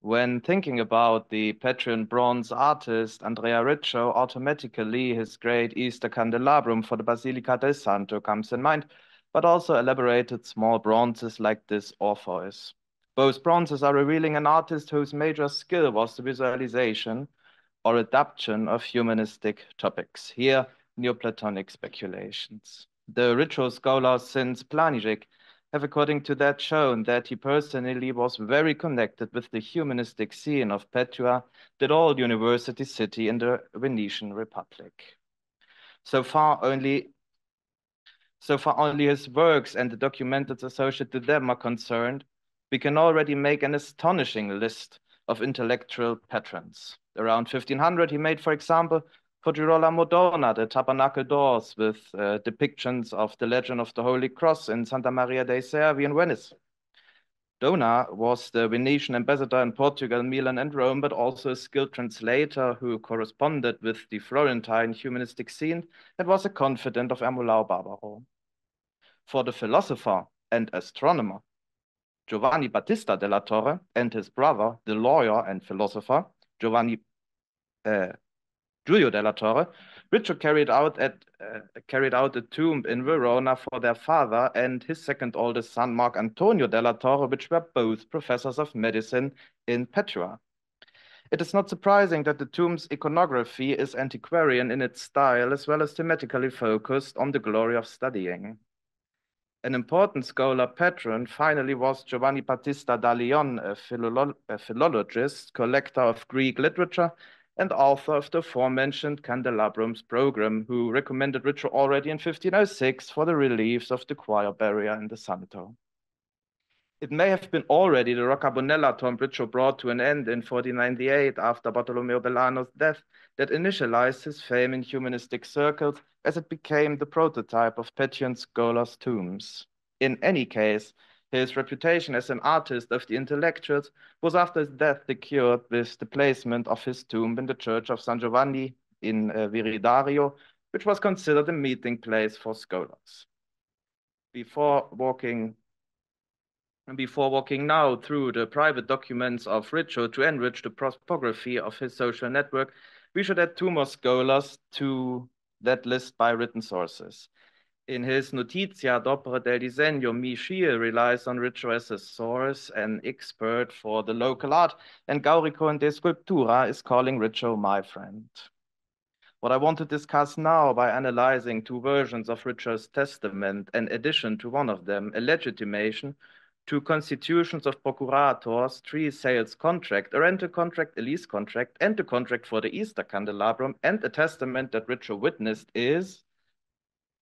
When thinking about the Petrian bronze artist Andrea Riccio, automatically his great Easter candelabrum for the Basilica del Santo comes in mind, but also elaborated small bronzes like this Orpheus. Both bronzes are revealing an artist whose major skill was the visualization or adaptation of humanistic topics. Here, Neoplatonic speculations. The ritual scholars since Planijek have, according to that, shown that he personally was very connected with the humanistic scene of Petra, that old university city in the Venetian Republic. So far only his works and the documents associated to them are concerned, we can already make an astonishing list of intellectual patrons. Around 1500, he made, for example, for Girolamo Dona, the tabernacle doors with depictions of the legend of the Holy Cross in Santa Maria dei Servi in Venice. Dona was the Venetian ambassador in Portugal, Milan, and Rome, but also a skilled translator who corresponded with the Florentine humanistic scene and was a confidant of Ermolao Barbaro. For the philosopher and astronomer Giovanni Battista della Torre and his brother, the lawyer and philosopher Giulio della Torre, Riccio carried out a tomb in Verona for their father and his second oldest son, Mark Antonio della Torre, which were both professors of medicine in Padua. It is not surprising that the tomb's iconography is antiquarian in its style, as well as thematically focused on the glory of studying. An important scholar patron finally was Giovanni Battista da Leon, a philologist, collector of Greek literature, and author of the aforementioned Candelabrum's program, who recommended Riccio already in 1506 for the reliefs of the choir barrier in the Santo. It may have been already the Roccabonella tomb Riccio brought to an end in 1498 after Bartolomeo Bellano's death that initialized his fame in humanistic circles, as it became the prototype of Petrian scholars' tombs. In any case, his reputation as an artist of the intellectuals was after his death secured with the placement of his tomb in the church of San Giovanni in Viridario, which was considered a meeting place for scholars. Before walking now through the private documents of Riccio to enrich the topography of his social network, we should add two more scholars to that list by written sources. In his Notizia d'Opera del Disegno, Michiel relies on Riccio as a source, an expert for the local art, and Gaurico in De Sculptura is calling Riccio my friend. What I want to discuss now by analyzing two versions of Riccio's testament, in addition to one of them, a legitimation, two constitutions of procurators, three sales contract, a rental contract, a lease contract, and a contract for the Easter candelabrum, and a testament that Riccio witnessed is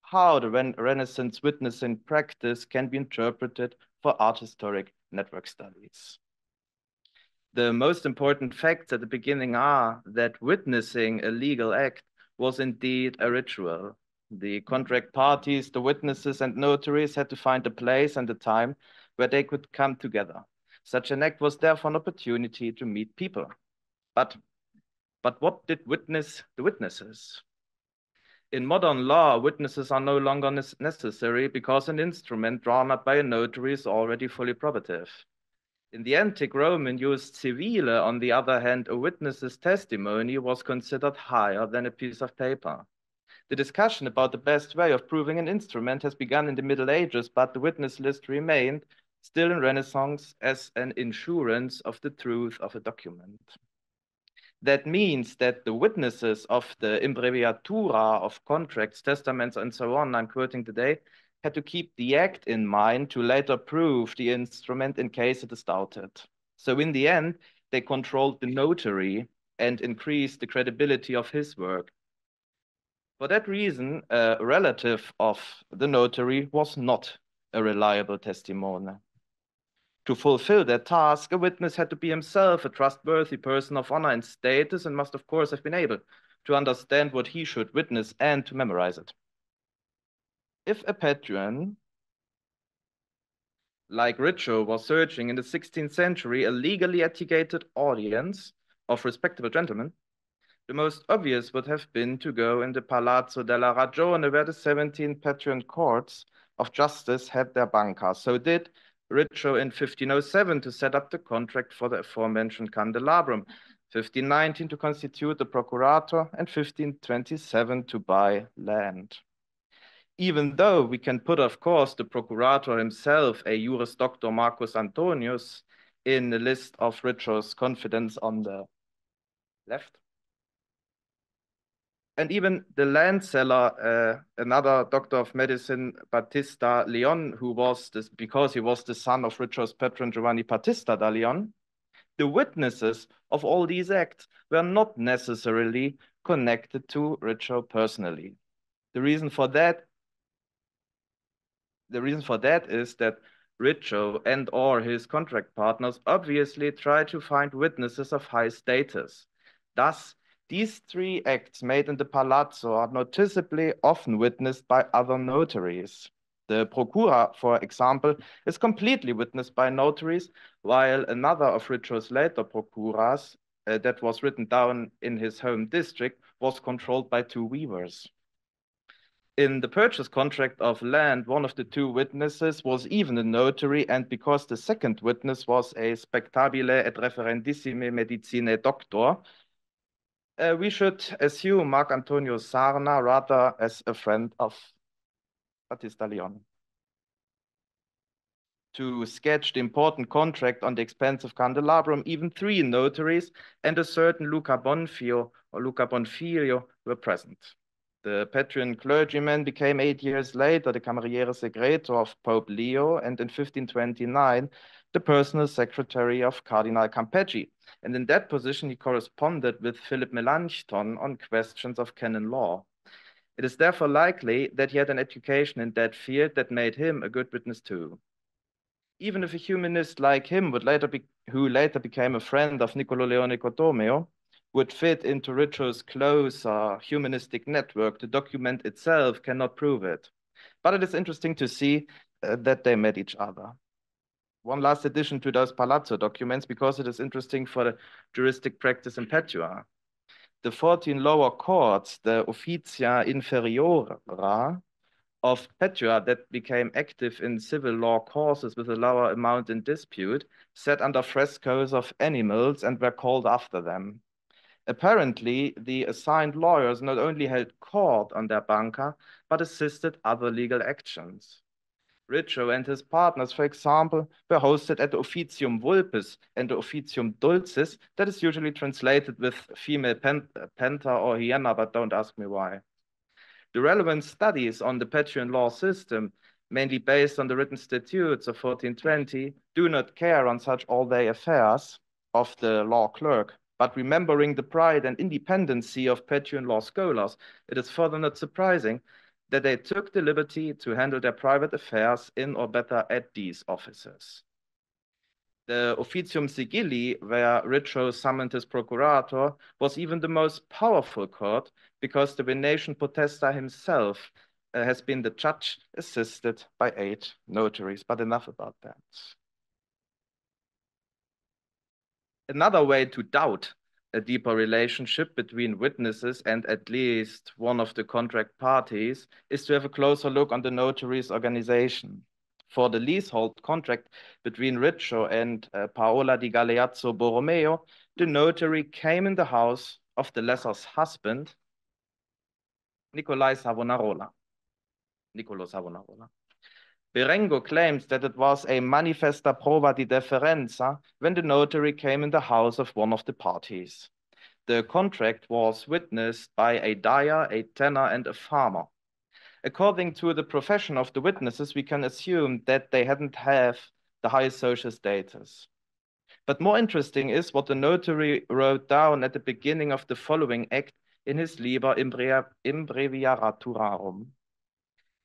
how the Renaissance witnessing practice can be interpreted for art historic network studies. The most important facts at the beginning are that witnessing a legal act was indeed a ritual. The contract parties, the witnesses and notaries had to find a place and a time where they could come together. Such an act was therefore an opportunity to meet people. But what did witness the witnesses? In modern law, witnesses are no longer necessary because an instrument drawn up by a notary is already fully probative. In the antique Roman used civile, on the other hand, a witness's testimony was considered higher than a piece of paper. The discussion about the best way of proving an instrument has begun in the Middle Ages, but the witness list remained, still in Renaissance, as an insurance of the truth of a document. That means that the witnesses of the imbreviatura of contracts, testaments, and so on, I'm quoting today, had to keep the act in mind to later prove the instrument in case it is doubted. So in the end, they controlled the notary and increased the credibility of his work. For that reason, a relative of the notary was not a reliable testimony. To fulfill that task, a witness had to be himself a trustworthy person of honor and status and must, of course, have been able to understand what he should witness and to memorize it. If a patron, like Riccio, was searching in the 16th century a legally educated audience of respectable gentlemen, the most obvious would have been to go in the Palazzo della Ragione, where the 17 patron courts of justice had their banca. So did Riccio in 1507 to set up the contract for the aforementioned candelabrum, 1519 to constitute the procurator, and 1527 to buy land. Even though we can put, of course, the procurator himself, a Juris Doctor Marcus Antonius, in the list of Riccio's confidants on the left. And even the land seller, another doctor of medicine, Battista Leon, who was this, because he was the son of Riccio's patron Giovanni Battista da Leon, the witnesses of all these acts were not necessarily connected to Riccio personally. The reason for that is that Riccio and or his contract partners obviously try to find witnesses of high status. Thus, these three acts made in the Palazzo are noticeably often witnessed by other notaries. The Procura, for example, is completely witnessed by notaries, while another of Riccio's later Procuras, that was written down in his home district, was controlled by two weavers. In the purchase contract of land, one of the two witnesses was even a notary, and because the second witness was a spectabile et referendissime medicinae doctor, we should assume Marc Antonio Sarna rather as a friend of Battista Leon. To sketch the important contract on the expensive candelabrum, even three notaries and a certain Luca Bonfio or Luca Bonfiglio were present. The Petrian clergyman became 8 years later the Cameriere Segreto of Pope Leo, and in 1529, the personal secretary of Cardinal Campeggio. And in that position, he corresponded with Philip Melanchthon on questions of canon law. It is therefore likely that he had an education in that field that made him a good witness too. Even if a humanist like him who later became a friend of Niccolo Leone Cotomeo, would fit into Riccio's closer humanistic network, the document itself cannot prove it. But it is interesting to see that they met each other. One last addition to those Palazzo documents, because it is interesting for the juristic practice in Padua. The 14 lower courts, the Officia Inferiora of Padua that became active in civil law causes with a lower amount in dispute, sat under frescoes of animals and were called after them. Apparently, the assigned lawyers not only held court on their banca, but assisted other legal actions. Riccio and his partners, for example, were hosted at the Officium Vulpes and the Officium Dulcis, that is usually translated with female panther or hyena, but don't ask me why. The relevant studies on the Petrian law system, mainly based on the written statutes of 1420, do not care on such all-day affairs of the law clerk. But remembering the pride and independency of Petrian law scholars, it is further not surprising that they took the liberty to handle their private affairs in or better at these offices. The Officium Sigilli, where Riccio summoned his procurator, was even the most powerful court because the Venetian Podesta himself has been the judge, assisted by 8 notaries. But enough about that. Another way to doubt a deeper relationship between witnesses and at least one of the contract parties is to have a closer look on the notary's organization. For the leasehold contract between Riccio and Paola di Galeazzo Borromeo, the notary came in the house of the lessor's husband, Niccolo Savonarola. Berengo claims that it was a manifesta prova di deferenza when the notary came in the house of one of the parties. The contract was witnessed by a dyer, a tanner, and a farmer. According to the profession of the witnesses, we can assume that they hadn't have the highest social status. But more interesting is what the notary wrote down at the beginning of the following act in his Liber Imbreviaraturarum.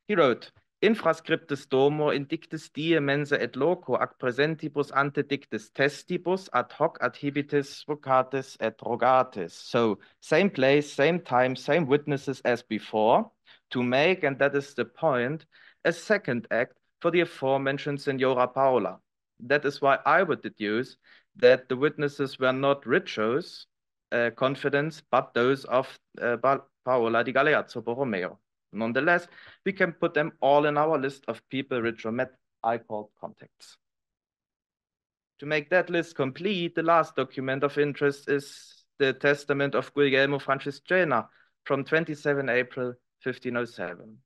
He wrote, Infrascriptus domo indictis die mense et loco ac presentibus ante dictis testibus ad hoc ad hibitis vocatis et rogatis. So same place, same time, same witnesses as before, to make, and that is the point, a second act for the aforementioned Senora Paola. That is why I would deduce that the witnesses were not Riccio's confidants, but those of Paola di Galeazzo Borromeo. Nonetheless, we can put them all in our list of people Riccio met, I called contacts. To make that list complete, the last document of interest is the testament of Guglielmo Franciscana from 27 April 1507,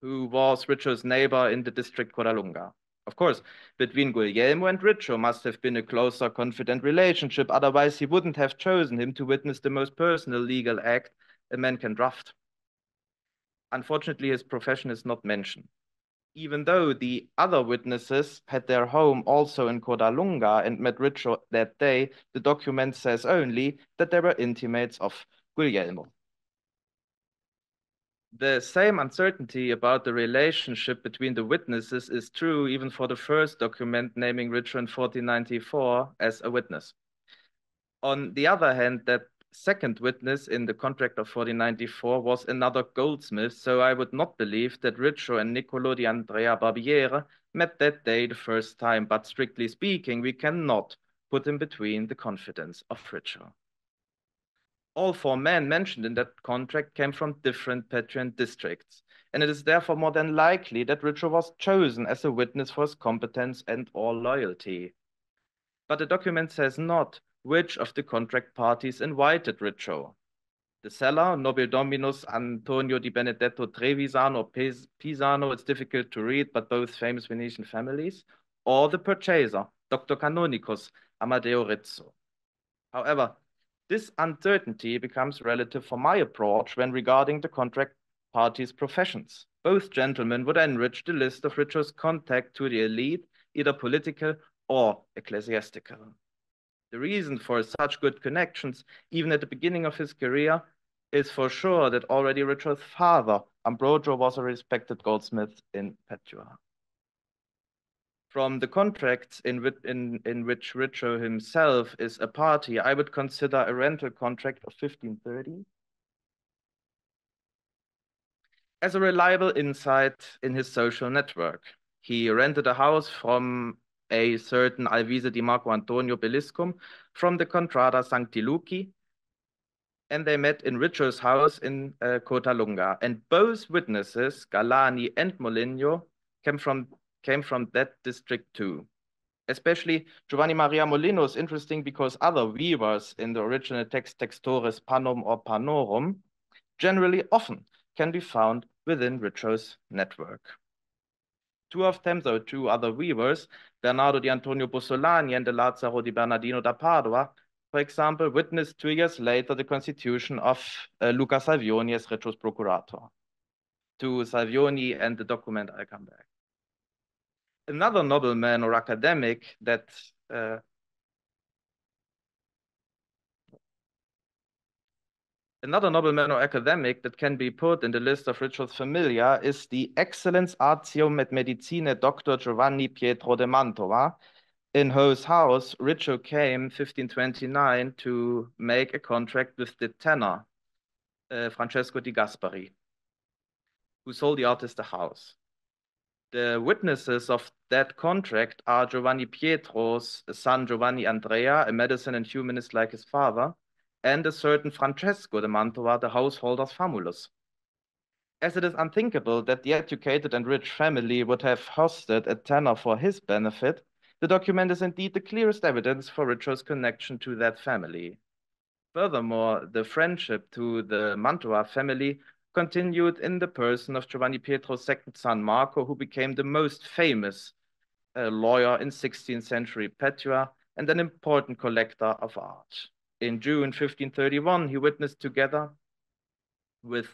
who was Richo's neighbor in the district Codalunga. Of course, between Guglielmo and Richo must have been a closer, confident relationship, otherwise he wouldn't have chosen him to witness the most personal legal act a man can draft. Unfortunately, his profession is not mentioned. Even though the other witnesses had their home also in Codalunga and met Richo that day, the document says only that they were intimates of Guglielmo. The same uncertainty about the relationship between the witnesses is true even for the first document naming Richo in 1494 as a witness. On the other hand, that second witness in the contract of 1494 was another goldsmith, so I would not believe that Richo and Niccolo di Andrea Barbiere met that day the first time, but strictly speaking, we cannot put him between the confidence of Richo. All four men mentioned in that contract came from different Petrian districts, and it is therefore more than likely that Richo was chosen as a witness for his competence and or loyalty. But the document says not which of the contract parties invited Richo. The seller, Nobildominus Antonio di Benedetto Trevisano Pisano, it's difficult to read, but both famous Venetian families, or the purchaser, Dr. Canonicus Amadeo Rizzo. However, this uncertainty becomes relative for my approach when regarding the contract parties' professions. Both gentlemen would enrich the list of Richo's contact to the elite, either political or ecclesiastical. The reason for such good connections, even at the beginning of his career, is for sure that already Richo's father, Ambrogio, was a respected goldsmith in Padua. From the contracts in which Richo himself is a party, I would consider a rental contract of 1530 as a reliable insight in his social network. He rented a house from a certain Alvise di Marco Antonio Belliscum from the Contrada Sancti Luci, and they met in Richo's house in Codalunga. And both witnesses, Galani and Moligno, came from that district too. Especially Giovanni Maria Molino is interesting because other weavers in the original text Textores Pannum or Pannorum generally often can be found within Richo's network. Two of them, though two other weavers, Bernardo di Antonio Bussolani and Lazzaro di Bernardino da Padua, for example, witnessed 2 years later the constitution of Luca Salvioni as Richo's procurator. To Salvioni and the document, I'll come back. Another nobleman or academic that can be put in the list of Richo's familia is the Excellens Artium et Medicinae Dr. Giovanni Pietro de Mantova, in whose house Richo came 1529 to make a contract with the tenor, Francesco di Gaspari, who sold the artist a house. The witnesses of that contract are Giovanni Pietro's son Giovanni Andrea, a medicine and humanist like his father, and a certain Francesco de Mantova, the householder's famulus. As it is unthinkable that the educated and rich family would have hosted a tenor for his benefit, the document is indeed the clearest evidence for Richo's connection to that family. Furthermore, the friendship to the Mantua family continued in the person of Giovanni Pietro's second son, Marco, who became the most famous lawyer in 16th century Padua and an important collector of art. In June 1531, he witnessed together with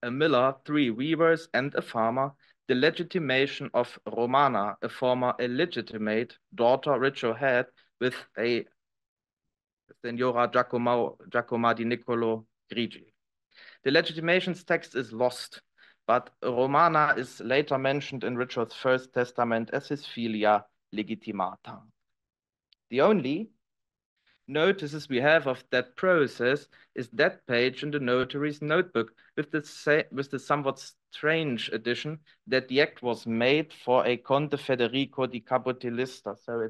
a miller, 3 weavers, and a farmer, the legitimation of Romana, a former illegitimate daughter Richo had with a Signora Giacoma di Niccolo Grigi. The legitimations text is lost, but Romana is later mentioned in Richo's first testament as his filia legitimata. The only notices we have of that process is that page in the notary's notebook with the somewhat strange addition that the act was made for a Conte Federico di Capotilista. So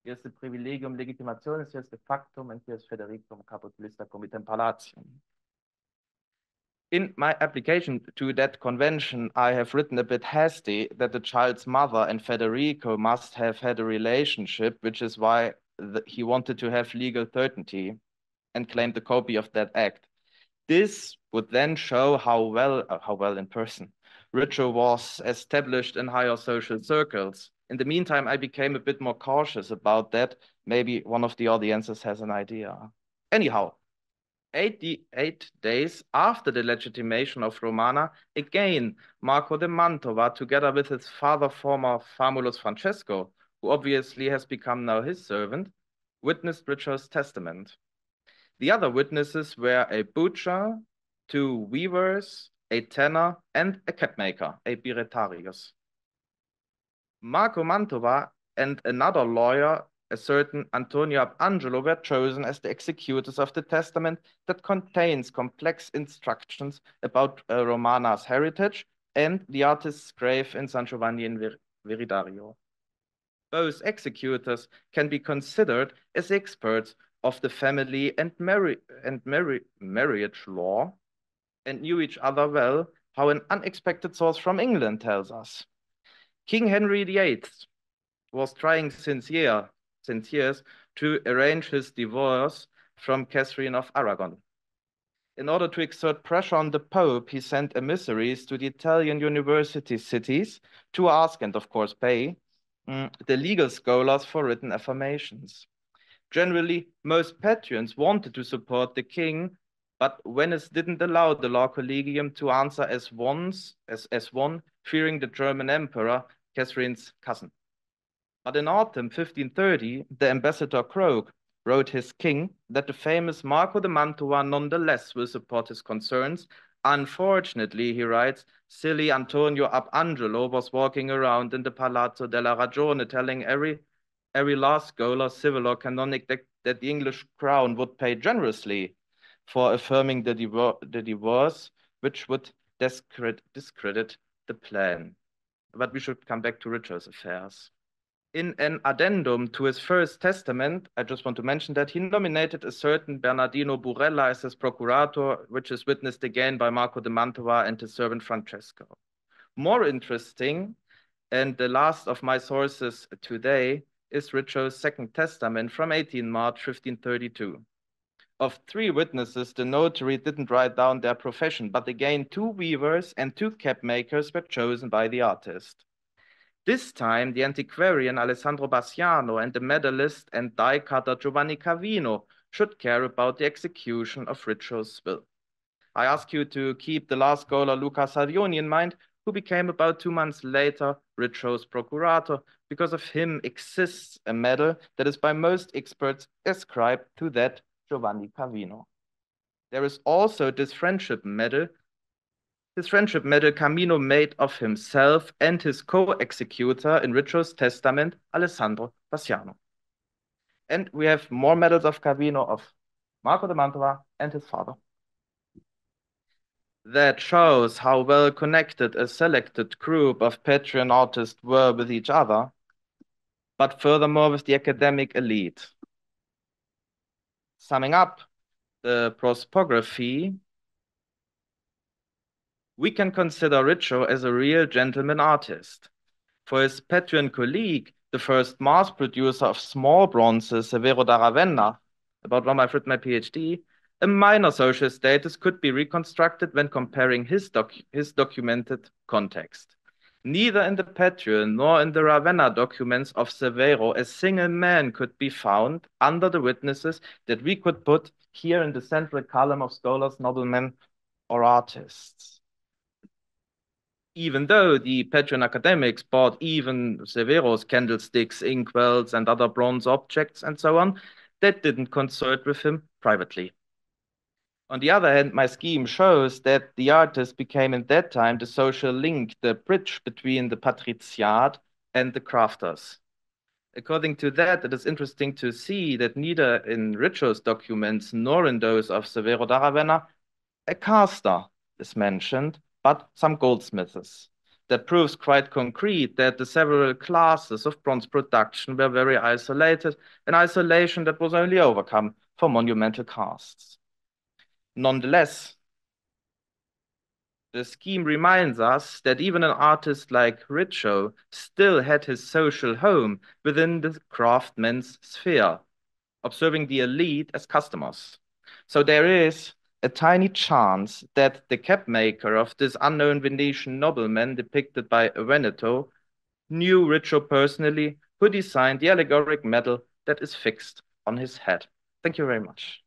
here's the privilegium legitimationis, here's the factum, and here's Federicum Capotilista comitem palatium. In my application to that convention, I have written a bit hasty that the child's mother and Federico must have had a relationship, which is why he wanted to have legal certainty and claimed a copy of that act. This would then show how well in person Richo was established in higher social circles. In the meantime, I became a bit more cautious about that. Maybe one of the audiences has an idea. Anyhow, 8 days after the legitimation of Romana, again, Marco de Mantova, together with his father, former Famulus Francesco, who obviously has become now his servant, witnessed Richo's testament. The other witnesses were a butcher, 2 weavers, a tanner, and a capmaker, a biretarius. Marco Mantova and another lawyer, a certain Antonio Abangelo, were chosen as the executors of the testament that contains complex instructions about Romana's heritage and the artist's grave in San Giovanni in Veridario. Both executors can be considered as experts of the family and marriage law and knew each other well, how an unexpected source from England tells us. King Henry VIII was trying since years to arrange his divorce from Catherine of Aragon. In order to exert pressure on the Pope, he sent emissaries to the Italian university cities to ask, and of course pay, the legal scholars for written affirmations. Generally, most patrons wanted to support the king, but Venice didn't allow the law collegium to answer as one, fearing the German emperor, Catherine's cousin. But in autumn 1530, the ambassador Croke wrote his king that the famous Marco de Mantua nonetheless will support his concerns. Unfortunately, he writes, silly Antonio Abangelo was walking around in the Palazzo della Ragione telling every law scholar, civil or canonic, that the English crown would pay generously for affirming the divorce, which would discredit the plan. But we should come back to Richo's affairs. In an addendum to his first testament, I just want to mention that he nominated a certain Bernardino Burella as his procurator, which is witnessed again by Marco de Mantova and his servant Francesco. More interesting, and the last of my sources today, is Richo's second testament from 18 March 1532. Of 3 witnesses, the notary didn't write down their profession, but again 2 weavers and 2 cap makers were chosen by the artist. This time, the antiquarian Alessandro Bassiano and the medalist and die cutter Giovanni Cavino should care about the execution of Richo's will. I ask you to keep the last scholar Luca Savioni in mind, who became about 2 months later Richo's procurator. Because of him exists a medal that is by most experts ascribed to that Giovanni Cavino. There is also this friendship medal Camino made of himself and his co-executor in Richo's testament, Alessandro Bassiano. And we have more medals of Cavino of Marco de Mantova and his father. That shows how well connected a selected group of Patreon artists were with each other, but furthermore with the academic elite. Summing up the prosopography, we can consider Richo as a real gentleman artist. For his Patreon colleague, the first mass producer of small bronzes, Severo da Ravenna, about whom I've written my PhD, a minor social status could be reconstructed when comparing his documented context. Neither in the Patreon nor in the Ravenna documents of Severo a single man could be found under the witnesses that we could put here in the central column of scholars, noblemen, or artists. Even though the Patreon academics bought even Severo's candlesticks, inkwells, and other bronze objects and so on, that didn't consort with him privately. On the other hand, my scheme shows that the artist became in that time the social link, the bridge between the patriciate and the crafters. According to that, it is interesting to see that neither in Richo's documents nor in those of Severo da Ravenna, a caster is mentioned, but some goldsmiths. That proves quite concrete that the several classes of bronze production were very isolated, an isolation that was only overcome for monumental casts. Nonetheless, The scheme reminds us that even an artist like Richo still had his social home within the craftsman's sphere, observing the elite as customers. So there is a tiny chance that the cap maker of this unknown Venetian nobleman depicted by Veneto knew Richo personally, who designed the allegoric medal that is fixed on his head. Thank you very much.